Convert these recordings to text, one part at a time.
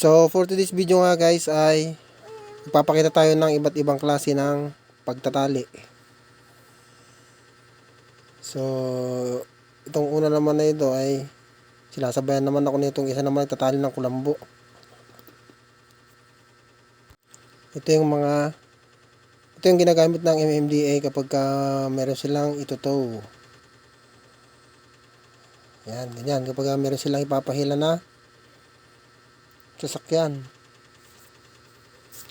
So for today's video nga guys ay ipapakita tayo ng iba't ibang klase ng pagtatali. So itong una naman na ito ay sinasabayan naman ako nitong isa naman nagtatali ng kulambo. Ito yung ginagamit ng MMDA kapag meron silang itutow. Yan, ganyan. Kapag meron silang ipapahila na sasakyan.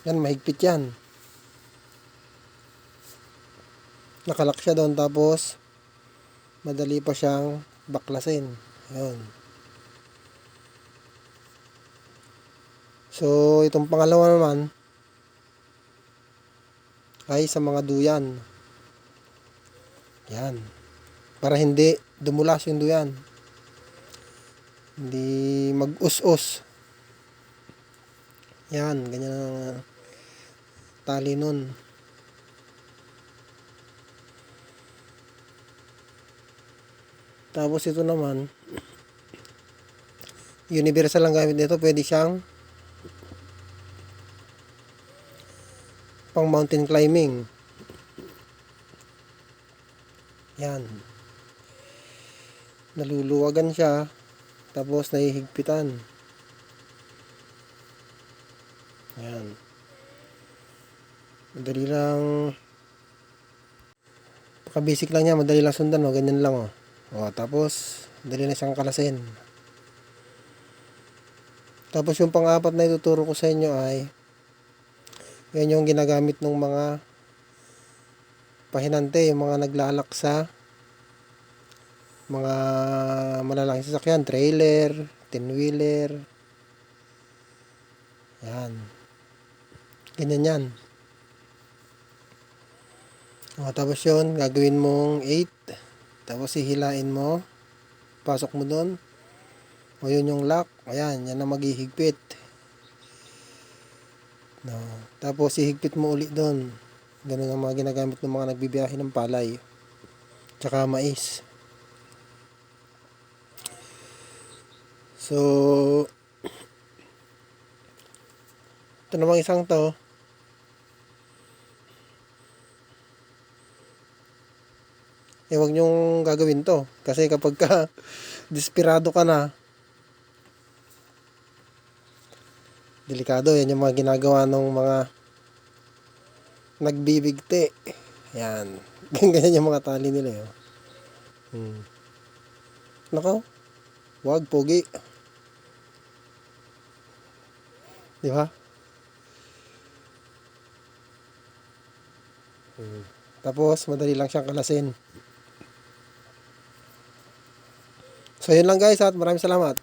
Yan, mahigpit yan. Nakalak siya doon tapos madali pa siyang baklasin. Ayun. So, itong pangalawa naman ay sa mga duyan. Yan. Para hindi dumulas yung duyan. Hindi mag-us-us. Yan, ganyan ang tali nun. Tapos ito naman, universal ang gamit nito. Pwede siyang pang mountain climbing. Yan. Naluluwagan siya. Tapos nahihigpitan. Yan. Madali lang. Paka-basic lang niya. Madali lang sundan. O, ganyan lang. O, tapos, madali na siyang kalasin. Tapos yung pang-apat na ituturo ko sa inyo ay yan yung ginagamit ng mga pahinante, yung mga naglalak sa mga malalaking sasakyan, trailer, 10-wheeler. Yan. Ganyan yan. O, tapos yun, gagawin mong 8. Tapos hihilain mo. Pasok mo doon. O, yun yung lock. Ayan, yan ang maghihigpit. No. Tapos ihigpit mo ulit doon. Ganun ang mga ginagamit ng mga nagbibiyahe ng palay. Tsaka mais. So, ito namang isang to. Huwag nyong gagawin to. Kasi kapag ka desperado ka na, delikado. Yan yung mga ginagawa ng mga nagbibigti. Yan. Ganyan yung mga tali nila. Nako. Wag, pogi. Di ba? Tapos, madali lang siyang kalasin. So, yun lang guys at maraming salamat.